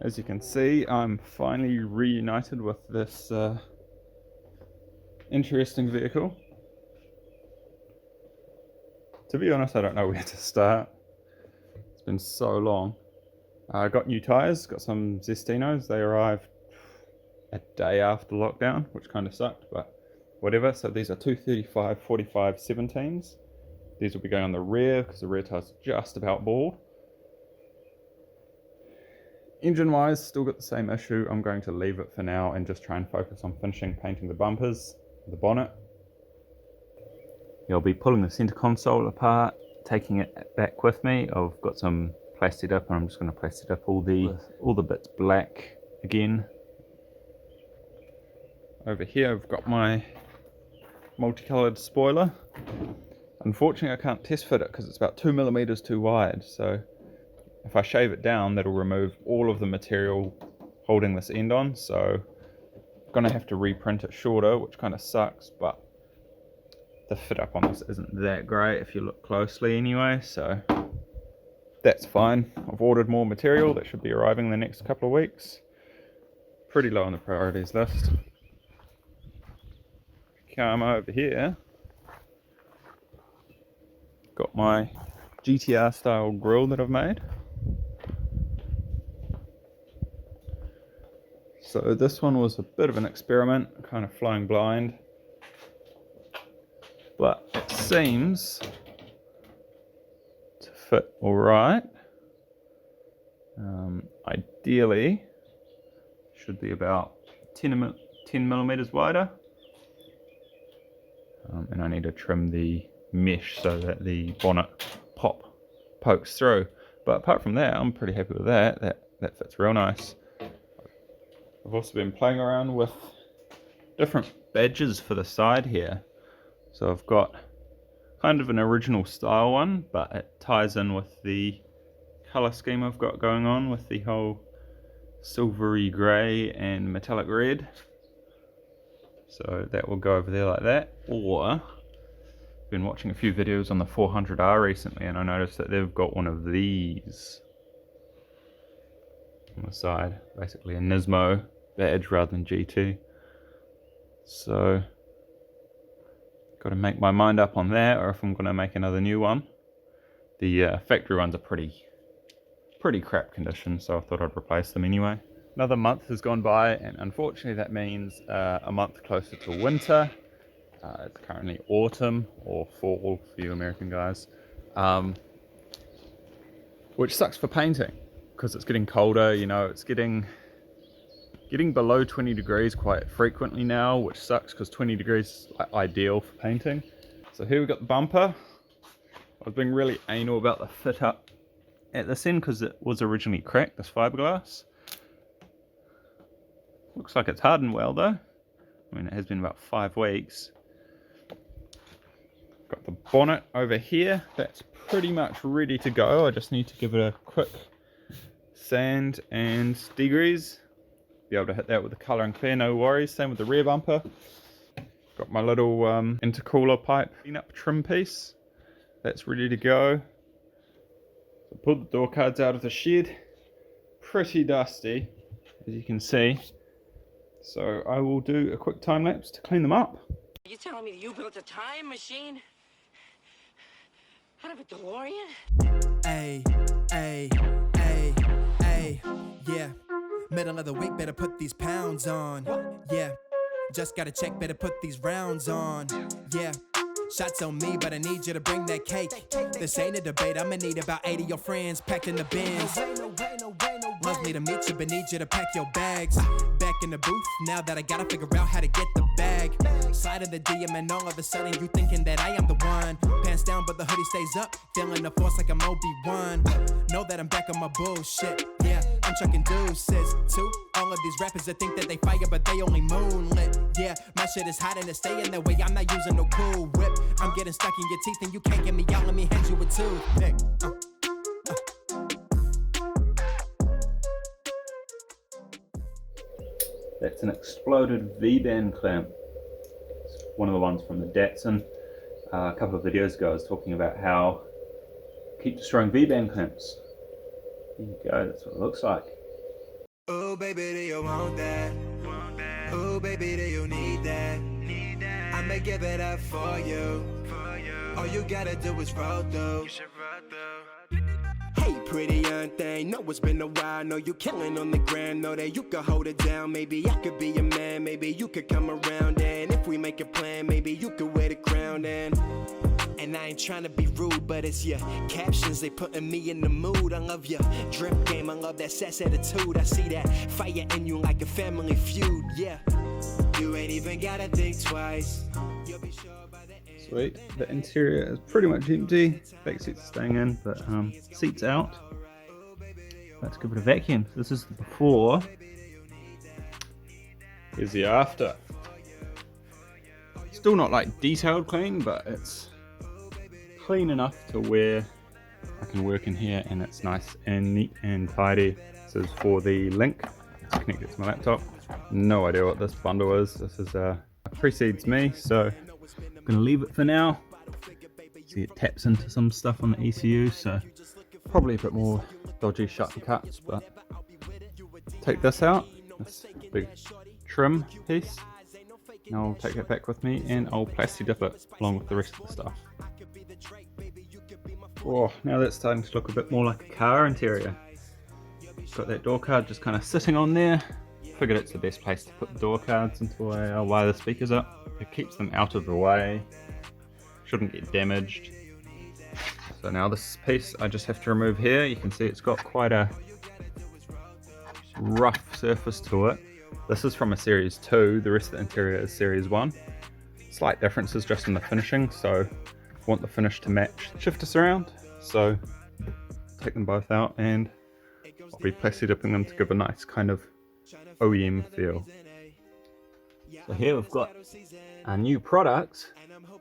As you can see, I'm finally reunited with this interesting vehicle. To be honest, I don't know where to start. It's been so long. I got new tyres, got some Zestinos. They arrived a day after lockdown, which kind of sucked, but whatever. So these are 235 45 17s. These will be going on the rear because the rear tyres are just about bald. Engine wise, still got the same issue. I'm going to leave it for now and just try and focus on finishing painting the bumpers, the bonnet. I'll be pulling the center console apart, taking it back with me. I've got some plastic up and I'm just going to plastic up all the bits black again. Over here I've got my multicolored spoiler. Unfortunately I can't test fit it because it's about 2mm too wide, so if I shave it down, that'll remove all of the material holding this end on, so I'm gonna have to reprint it shorter, which kind of sucks, but the fit up on this isn't that great if you look closely anyway, so that's fine. I've ordered more material that should be arriving in the next couple of weeks. Pretty low on the priorities list. Come over here, got my GTR style grille that I've made. So this one was a bit of an experiment, kind of flying blind, but it seems to fit all right. Ideally, should be about 10mm wider, and I need to trim the mesh so that the bonnet pokes through. But apart from that, I'm pretty happy with that. That fits real nice. I've also been playing around with different badges for the side here. So I've got kind of an original style one, but it ties in with the colour scheme I've got going on with the whole silvery grey and metallic red. So that will go over there like that. Or I've been watching a few videos on the 400R recently and I noticed that they've got one of these on the side, basically a Nismo badge rather than GT. So got to make my mind up on that, or if I'm going to make another new one. The factory ones are pretty crap condition, so I thought I'd replace them anyway. Another month has gone by, and unfortunately that means a month closer to winter. It's currently autumn, or fall for you American guys, which sucks for painting because it's getting colder. You know, it's getting below 20 degrees quite frequently now, which sucks because 20 degrees is ideal for painting. So here we got the bumper. I was being really anal about the fit up at this end because it was originally cracked, this fiberglass. Looks like it's hardened well though. I mean, it has been about 5 weeks. Got the bonnet over here. That's pretty much ready to go. I just need to give it a quick sand and degrease. Be able to hit that with the colour and clear, no worries. Same with the rear bumper. Got my little intercooler pipe cleanup trim piece. That's ready to go. So pulled the door cards out of the shed. Pretty dusty, as you can see. So I will do a quick time lapse to clean them up. Are you telling me that you built a time machine out of a DeLorean? Ay, yeah. Middle of the week, better put these pounds on. Yeah, just got a check, better put these rounds on. Yeah, shots on me, but I need you to bring that cake. This ain't a debate, I'ma need about 80 of your friends packed in the bins. Lovely to meet you, but need you to pack your bags. Back in the booth, now that I gotta figure out how to get the bag. Slide in the DM and all of a sudden you thinking that I am the one. Pants down but the hoodie stays up, feeling the force like I'm Obi-Wan. Know that I'm back on my bullshit, yeah, I'm chucking deuces too. All of these rappers that think that they fire but they only moonlit. Yeah, my shit is hot and it's staying that way, I'm not using no cool whip. I'm getting stuck in your teeth and you can't get me out, let me hand you a toothpick. That's an exploded V-band clamp. It's one of the ones from the Datsun. A couple of videos ago I was talking about how keep destroying V-band clamps. There you go, that's what it looks like. Oh baby, do you want that? Oh baby, do you need that? I'ma give it up for you. All you gotta do is roll through. Hey pretty young thing, know it's been a while, know you killing on the ground, know that you can hold it down, maybe I could be your man, maybe you could come around, and if we make a plan, maybe you could wear the crown, and I ain't trying to be rude, but it's your captions, they putting me in the mood. I love your drip game, I love that sass attitude. I see that fire in you like a family feud, yeah. You ain't even gotta think twice. You'll be sure by the end. Sweet. The interior is pretty much empty. Back seats are staying in, but seats out. Let's give it a vacuum. This is the before. Here's the after. Still not like detailed clean, but it's clean enough to where I can work in here and it's nice and neat and tidy. This is for the link. It's connected to my laptop. No idea what this bundle is. This is precedes me, so I'm gonna leave it for now. See, it taps into some stuff on the ECU, so probably a bit more dodgy shut and cuts, but take this out, this big trim piece, and I'll take it back with me and I'll plastic dip it along with the rest of the stuff. Oh, now that's starting to look a bit more like a car interior. Got that door card just kind of sitting on there. Figured it's the best place to put the door cards until I wire the speakers up. It keeps them out of the way, shouldn't get damaged. So now this piece I just have to remove here. You can see it's got quite a rough surface to it. This is from a Series 2, the rest of the interior is Series 1. Slight differences just in the finishing, so I want the finish to match the shifter surround. So take them both out and I'll be plastic dipping them to give a nice kind of OEM feel. So here we've got a new product.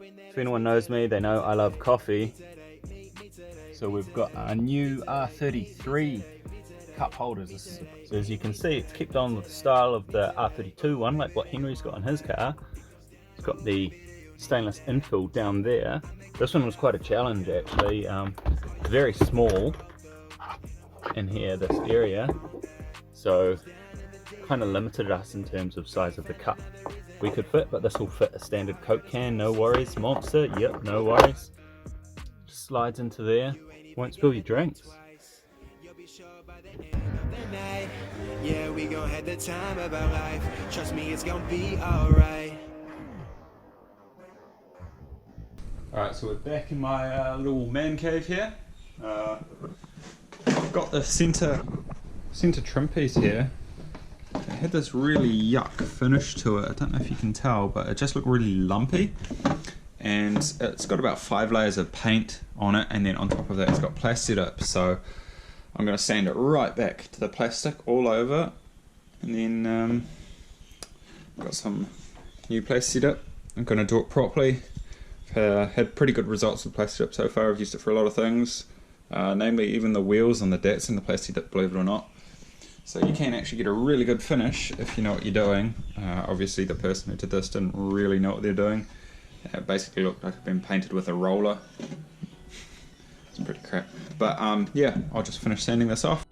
If anyone knows me, they know I love coffee. So we've got a new R33 cup holders. So as you can see, it's kept on with the style of the R32 one, like what Henry's got in his car. It's got the stainless infill down there. This one was quite a challenge actually. Very small in here, this area. So kind of limited us in terms of size of the cup we could fit, but this will fit a standard Coke can, no worries. Monster, yep, no worries. Just slides into there, won't spill your drinks. Yeah, we gon' have the time of our life. Trust me, it's gonna be alright. Alright, so we're back in my little man cave here. I've got the center trim piece here. It had this really yuck finish to it. I don't know if you can tell, but it just looked really lumpy. And it's got about 5 layers of paint on it, and then on top of that it's got plastic dip. So I'm going to sand it right back to the plastic all over, and then got some new plastic dip. I'm going to do it properly. I've had pretty good results with plastic dip so far. I've used it for a lot of things, namely even the wheels on the Datsun, the plastic dip, believe it or not. So you can actually get a really good finish if you know what you're doing. Obviously the person who did this didn't really know what they're doing. It basically looked like it'd been painted with a roller. It's pretty crap. But yeah, I'll just finish sanding this off.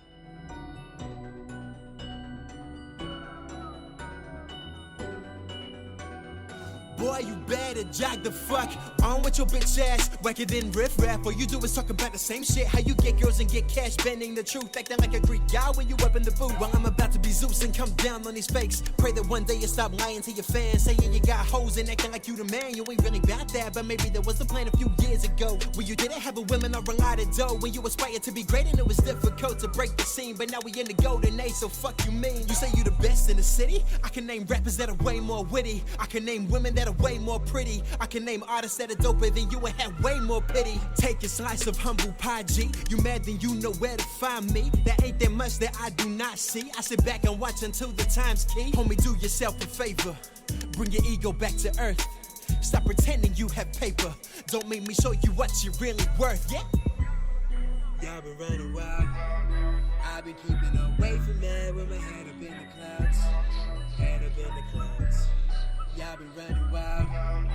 Boy, you better jog the fuck on with your bitch ass. Whack it in riff rap. All you do is talk about the same shit. How you get girls and get cash, bending the truth, acting like a Greek guy when you up in the booth. Well, I'm about to be Zeus and come down on these fakes. Pray that one day you stop lying to your fans, saying you got hoes and acting like you the man. You ain't really about that, but maybe there was a plan a few years ago where you didn't have a women or a lot of dough. When you aspired to be great and it was difficult to break the scene, but now we in the golden age, so fuck you mean. You say you the best in the city? I can name rappers that are way more witty. I can name women that are way more pretty. I can name artists that are doper than you and have way more pity. Take a slice of humble pie, G. You mad, then you know where to find me. That ain't that much that I do not see. I sit back and watch until the time's key. Homie, do yourself a favor. Bring your ego back to earth. Stop pretending you have paper. Don't make me show you what you're really worth, yeah? Y'all been running wild. I've been keeping away from that with my head up in the clouds. Head up in the clouds. Y'all been running wild.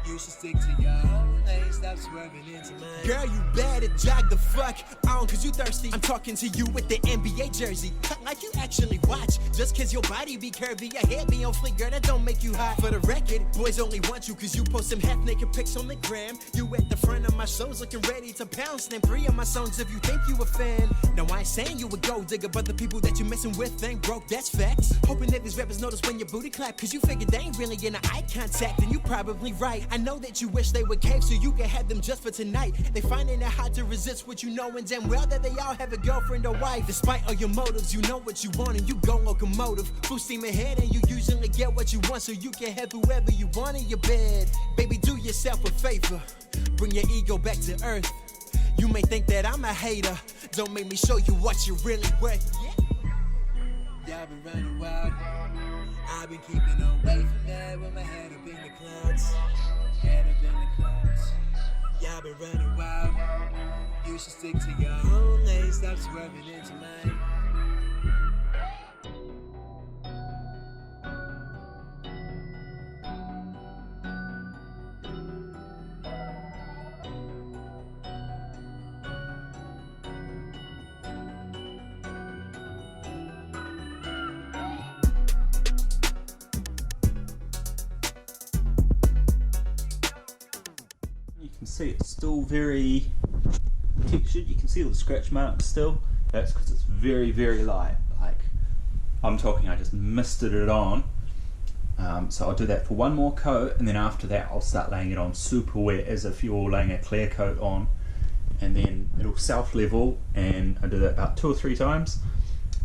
You should stick to y'all. lane, stop swerving into mine. Girl, you better jog the fuck on, cause you thirsty. I'm talking to you with the NBA jersey. Like you actually watch. Just cause your body be curvy, your head be on fleek, girl, that don't make you hot. For the record, boys only want you cause you post some half-naked pics on the gram. You at the front of my shows looking ready to pounce. Name 3 of my songs if you think you a fan. Now I ain't saying you a gold digger, but the people that you messing with ain't broke, that's facts. Hoping that these rappers notice when your booty clap, cause you figure they ain't really in eye contact, and you probably right. I know that you wish they would cave so you can have them just for tonight. They finding it hard to resist what you know, and damn well that they all have a girlfriend or wife. Despite all your motives, you know what you want and you go locomotive. Full steam ahead and you usually get what you want, so you can have whoever you want in your bed. Baby, do yourself a favor, bring your ego back to earth. You may think that I'm a hater, don't make me show you what you're really worth. Y'all been running wild, I've been keeping away from that with my head up in the clouds. Head up in the clouds. Y'all been running wild, you should stick to your own lane, stop swerving into mine. You can see it's still very textured. You can see all the scratch marks still. That's because it's very, very light. Like, I'm talking, I just misted it on. So I'll do that for one more coat, and then after that I'll start laying it on super wet as if you're laying a clear coat on, and then it'll self-level, and I do that about 2 or 3 times,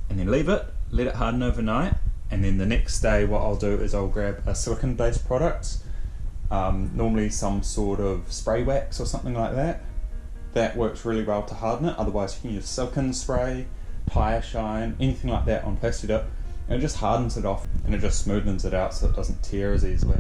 and then leave it, let it harden overnight, and then the next day what I'll do is I'll grab a silicone based product, normally some sort of spray wax or something like that. That works really well to harden it. Otherwise you can use silicone spray, tire shine, anything like that on Plastidip, and it just hardens it off and it just smoothens it out so it doesn't tear as easily.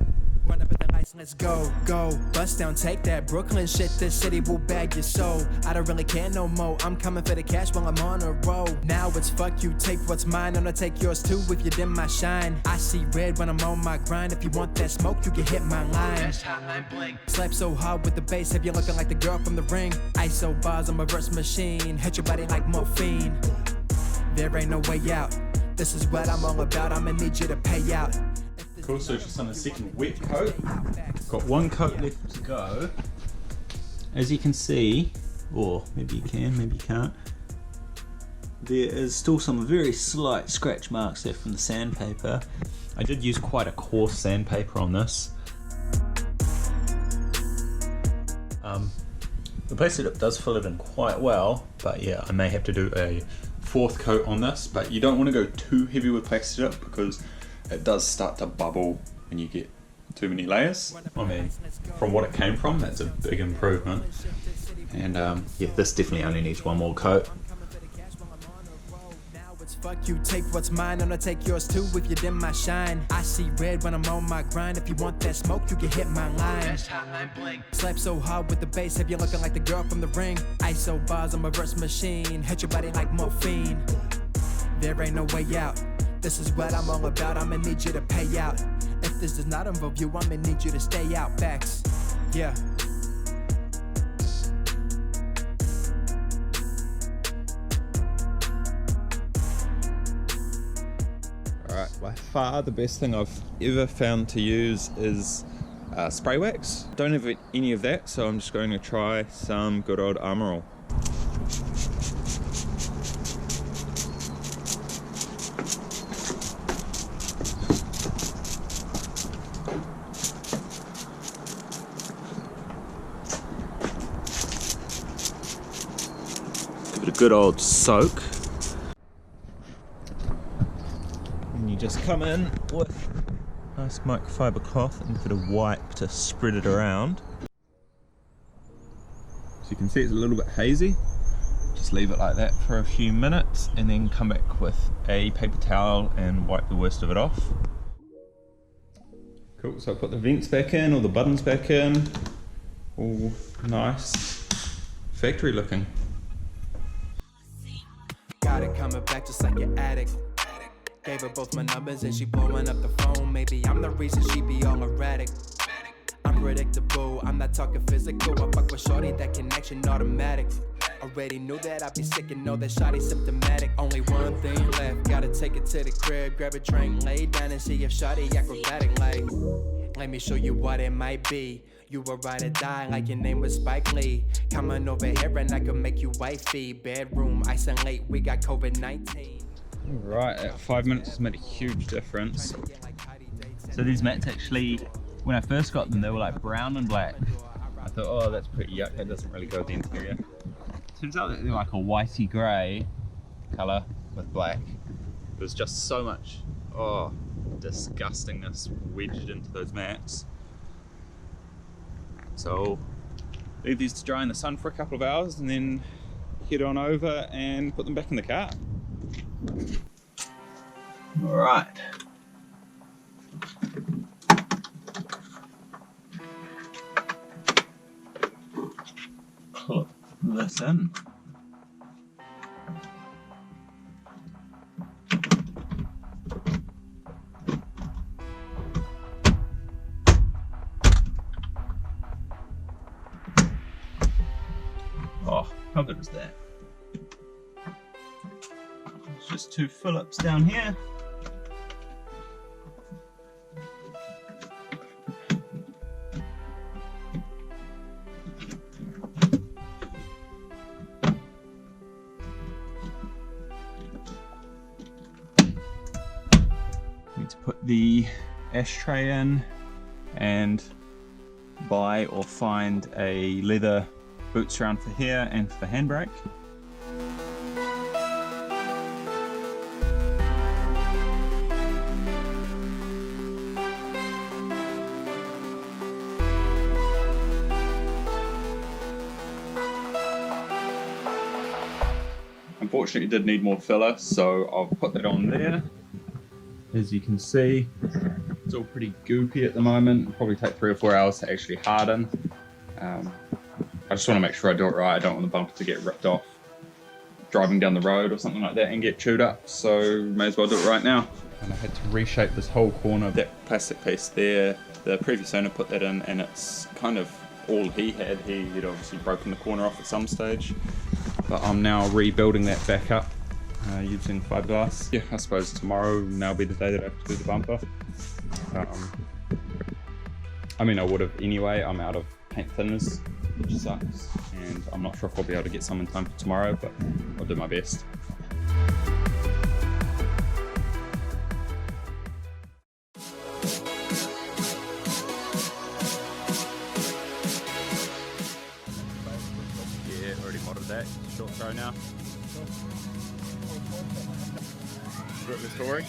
Run up at the lights, let's go, go. Bust down, take that Brooklyn shit. This city will bag your soul. I don't really care no more. I'm coming for the cash while I'm on a roll. Now it's fuck you, take what's mine, and I'll take yours too if you dim my shine. I see red when I'm on my grind. If you want that smoke, you can hit my line. That's hotline bling. Slap so hard with the bass, have you looking like the girl from The Ring? ISO bars, I'm a verse machine. Hit your body like morphine. There ain't no way out. This is what I'm all about. I'ma need you to pay out. Cool, so just on the second wet coat. Got one coat left to go. As you can see, or maybe you can, maybe you can't, there is still some very slight scratch marks there from the sandpaper. I did use quite a coarse sandpaper on this. The Plastidip does fill it in quite well, but yeah, I may have to do a 4th coat on this, but you don't want to go too heavy with Plastidip because it does start to bubble when you get too many layers. I mean, from what it came from, that's a big improvement. And yeah, this definitely only needs one more coat. Fuck you, take what's mine, and I'll take yours too if you dim my shine. I see red when I'm on my grind. If you want that smoke, you can hit my line. That's hotline bling. Slap so hard with the bass, have you looking like the girl from The Ring? ISO bars, I'm a verse machine. Hit your body like morphine. There ain't no way out. This is what I'm all about. I'ma need you to pay out. If this does not involve you, I'ma need you to stay out. Facts. Yeah. Alright, by far the best thing I've ever found to use is spray wax. Don't have any of that, so I'm just going to try some good old Armor All. Give it a good old soak. And you just come in with nice microfiber cloth and give it a wipe to spread it around. So you can see it's a little bit hazy. Just leave it like that for a few minutes and then come back with a paper towel and wipe the worst of it off. Cool, so I put the vents back in, all the buttons back in. All nice, factory looking. Got it coming back just like an addict. Gave her both my numbers and she blowing up the phone. Maybe I'm the reason she be all erratic. I'm unpredictable. I'm not talking physical, I fuck with shorty, that connection automatic. Already knew that I'd be sick and know that shawty symptomatic. Only one thing left, gotta take it to the crib, grab a drink, lay down and see if shawty acrobatic like. Let me show you what it might be. You were ride or die like your name was Spike Lee. Come on over here and I can make you wifey. Bedroom, isolate, we got COVID-19. Right, at 5 minutes has made a huge difference. So these mats actually, when I first got them, they were like brown and black. I thought, oh, that's pretty yuck, that doesn't really go with the interior. Turns out that they're like a whitey grey colour with black. There's just so much, disgustingness wedged into those mats. So, leave these to dry in the sun for a couple of hours and then head on over and put them back in the car. Alright. Put this in. Oh, how good is that? It's just 2 Phillips down here. Need to put the ashtray in and buy or find a leather boot surround for here and for the handbrake. Unfortunately, it did need more filler, so I'll put that on there. As you can see, it's all pretty goopy at the moment. It'll probably take 3 or 4 hours to actually harden. I just want to make sure I do it right. I don't want the bumper to get ripped off driving down the road or something like that and get chewed up, so may as well do it right now. And I had to reshape this whole corner of that plastic piece there. The previous owner put that in and it's kind of all he had. He'd obviously broken the corner off at some stage, but I'm now rebuilding that back up using fiberglass. Yeah, I suppose tomorrow will now be the day that I have to do the bumper. I mean, I would have anyway. I'm out of paint thinners, which sucks, and I'm not sure if I'll be able to get some in time for tomorrow, but I'll do my best. Yeah, already modded that. Short throw now. Got the story.